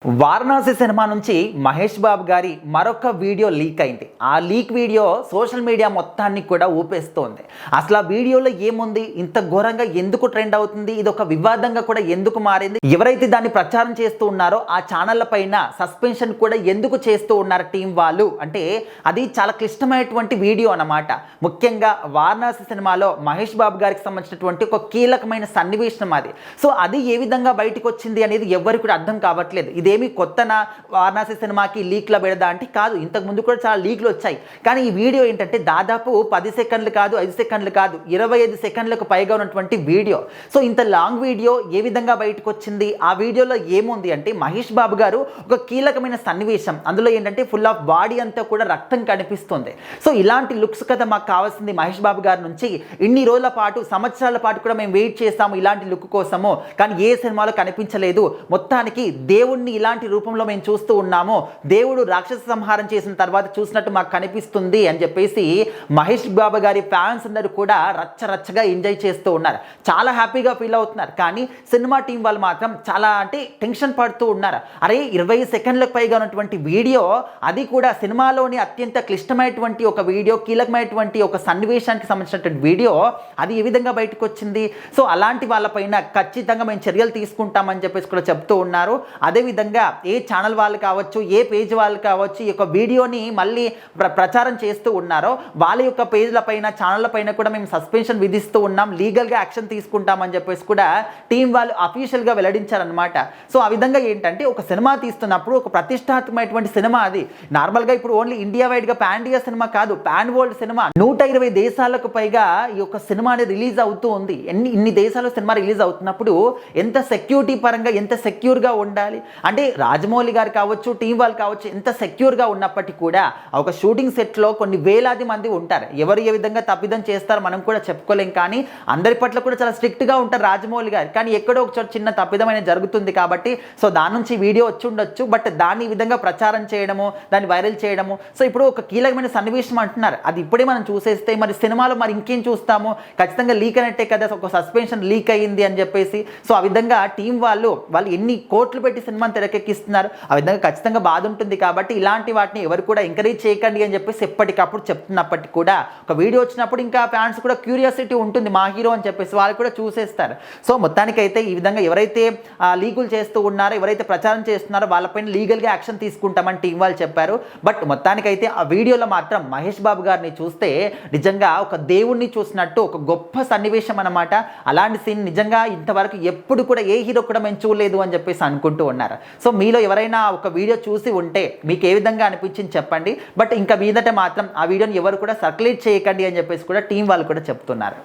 Varanasi cinema నుంచి మహేష్ బాబు గారి మరొక వీడియో లీక్ అయింది. ఆ లీక్ వీడియో సోషల్ మీడియా మొత్తాన్ని కూడా ఊపేస్తోంది. అసలు ఆ వీడియోలో ఏముంది, ఇంత ఘోరంగా ఎందుకు ట్రెండ్ అవుతుంది, ఇది ఒక వివాదంగా కూడా ఎందుకు మారింది, ఎవరైతే దాన్ని ప్రచారం చేస్తూ ఉన్నారో ఆ ఛానళ్ల పైన సస్పెన్షన్ కూడా ఎందుకు చేస్తూ ఉన్నారు టీం వాళ్ళు అంటే అది చాలా క్లిష్టమైనటువంటి వీడియో అన్నమాట. ముఖ్యంగా వారణాసి సినిమాలో మహేష్ బాబు గారికి సంబంధించినటువంటి ఒక కీలకమైన సన్నివేశం అది. సో అది ఏ విధంగా బయటకు వచ్చింది అనేది ఎవరికి కూడా అర్థం కావట్లేదు. ఇదేమి కొత్తనా వారణాసి సినిమాకి లీక్ల పెడదా అంటే కాదు, ఇంతకు ముందు కూడా చాలా లీక్లు వచ్చాయి. కానీ ఈ వీడియో ఏంటంటే దాదాపు 10 సెకండ్లు కాదు, 5 సెకండ్లు కాదు, 25 సెకండ్లకు పైగా ఉన్నటువంటి వీడియో. సో ఇంత లాంగ్ వీడియో ఏ విధంగా బయటకు వచ్చింది, ఆ వీడియోలో ఏముంది అంటే మహేష్ బాబు గారు ఒక కీలకమైన సన్నివేశం, అందులో ఏంటంటే ఫుల్ ఆఫ్ బాడీ అంతా కూడా రక్తం కనిపిస్తుంది. సో ఇలాంటి లుక్స్ కదా మాకు కావాల్సింది మహేష్ బాబు గారి నుంచి. ఇన్ని రోజుల పాటు, సంవత్సరాల పాటు కూడా మేము వెయిట్ చేస్తాము ఇలాంటి లుక్ కోసము, కానీ ఏ సినిమాలో కనిపించలేదు. మొత్తానికి దేవుణ్ణి ఇలాంటి రూపంలో మేము చూస్తూ ఉన్నాము, దేవుడు రాక్షస సంహారం చేసిన తర్వాత చూసినట్టు మాకు కనిపిస్తుంది అని చెప్పేసి మహేష్ బాబు గారి ఫ్యాన్స్ అందరూ కూడా రచ్చరచ్చగా ఎంజాయ్ చేస్తూ ఉన్నారు, చాలా హ్యాపీగా ఫీల్ అవుతున్నారు. కానీ సినిమా టీం వాళ్ళు మాత్రం చాలా అంటే టెన్షన్ పడుతూ ఉన్నారు. అరే 20 సెకండ్లకు పైగా ఉన్నటువంటి వీడియో, అది కూడా సినిమాలోని అత్యంత క్లిష్టమైనటువంటి ఒక వీడియో, కీలకమైనటువంటి ఒక సన్నివేశానికి సంబంధించినటువంటి వీడియో, అది ఏ విధంగా బయటకు వచ్చింది. సో అలాంటి వాళ్ళపైన ఖచ్చితంగా మేము చర్యలు తీసుకుంటామని చెప్పేసి కూడా చెప్తూ ఉన్నారు. అదేవిధంగా ఏ ఛానల్ వాళ్ళు కావచ్చు, ఏ పేజ్ వాళ్ళు కావచ్చు, ఈ యొక్క వీడియోని మళ్ళీ ప్రచారం చేస్తూ ఉన్నారో వాళ్ళ యొక్క పేజ్ల పైన, ఛానళ్ళ పైన కూడా మేము సస్పెన్షన్ విధిస్తూ ఉన్నాం, లీగల్గా యాక్షన్ తీసుకుంటామని చెప్పేసి కూడా టీం వాళ్ళు అఫీషియల్గా వెల్లడించారనమాట. సో ఆ విధంగా ఏంటంటే ఒక సినిమా తీస్తున్నప్పుడు ఒక ప్రతిష్టాత్మకమైనటువంటి సినిమా అది. నార్మల్గా ఇప్పుడు ఓన్లీ ఇండియా వైడ్గా పాన్ ఇండియా సినిమా కాదు, పాన్ వరల్డ్ సినిమా. 120 దేశాలకు పైగా ఈ యొక్క సినిమా అనేది రిలీజ్ అవుతూ ఉంది. ఇన్ని దేశాల్లో సినిమా రిలీజ్ అవుతున్నప్పుడు ఎంత సెక్యూరిటీ పరంగా ఎంత సెక్యూర్గా ఉండాలి అంటే రాజమౌళి గారు కావచ్చు, టీం వాళ్ళు కావచ్చు, ఎంత సెక్యూర్గా ఉన్నప్పటికీ కూడా ఒక షూటింగ్ సెట్లో కొన్ని వేలాది మంది ఉంటారు. ఎవరు ఏ విధంగా తప్పిదం చేస్తారో మనం కూడా చెప్పుకోలేం, కానీ అందరి పట్ల కూడా చాలా స్ట్రిక్ట్గా ఉంటారు రాజమౌళి గారు. కానీ ఎక్కడో ఒక చోట చిన్న తప్పిదం అనేది జరుగుతుంది కాబట్టి సో దాని నుంచి వీడియో వచ్చి ఉండొచ్చు, బట్ దాన్ని ఈ విధంగా ప్రచారం చేయడము, దాన్ని వైరల్ చేయడము. సో ఇప్పుడు ఒక కీలకమైన సన్నివేశం అంటున్నారు, అది ఇప్పుడే మనం చూసేస్తే మరి సినిమాలో మరి ఇంకేం చూస్తాము, ఖచ్చితంగా లీక్ అయినట్టే కదా, ఒక సస్పెన్షన్ లీక్ అయ్యింది అని చెప్పేసి. సో ఆ విధంగా టీం వాళ్ళు ఎన్ని కోట్లు పెట్టి సినిమాని తెరకెక్కిస్తున్నారు, ఆ విధంగా ఖచ్చితంగా బాధ ఉంటుంది. కాబట్టి ఇలాంటి వాటిని ఎవరు కూడా ఎంకరేజ్ చేయకండి అని చెప్పేసి ఎప్పటికప్పుడు చెప్తున్నప్పటికీ కూడా ఒక వీడియో వచ్చినప్పుడు ఇంకా ఫ్యాన్స్ కూడా క్యూరియాసిటీ ఉంటుంది, మా హీరో అని చెప్పేసి వాళ్ళు కూడా చూసేస్తారు. సో మొత్తానికైతే ఈ విధంగా ఎవరైతే లీగులు చేస్తూ ఉన్నారో, ఎవరైతే ప్రచారం చేస్తున్నారో వాళ్ళపైన లీగల్గా యాక్షన్ తీసుకుంటామని టీం వాళ్ళు చెప్పారు. బట్ మొత్తానికైతే ఆ వీడియోలో మాత్రం మహేష్ బాబు గారిని చూస్తే నిజంగా ఒక దేవుణ్ణి చూసినట్టు ఒక గొప్ప సన్నివేశం అన్నమాట. అలాంటి సీన్ నిజంగా ఇంతవరకు ఎప్పుడు కూడా ఏ హీరో కూడా మేము చూడలేదు అని చెప్పేసి అనుకుంటూ ఉన్నారు. సో మీలో ఎవరైనా ఒక వీడియో చూసి ఉంటే మీకు ఏ విధంగా అనిపించింది చెప్పండి. బట్ ఇంకా మీదట మాత్రం ఆ వీడియోని ఎవరు కూడా సర్క్యులేట్ చేయకండి అని చెప్పేసి కూడా టీం వాళ్ళు కూడా చెప్తున్నారు.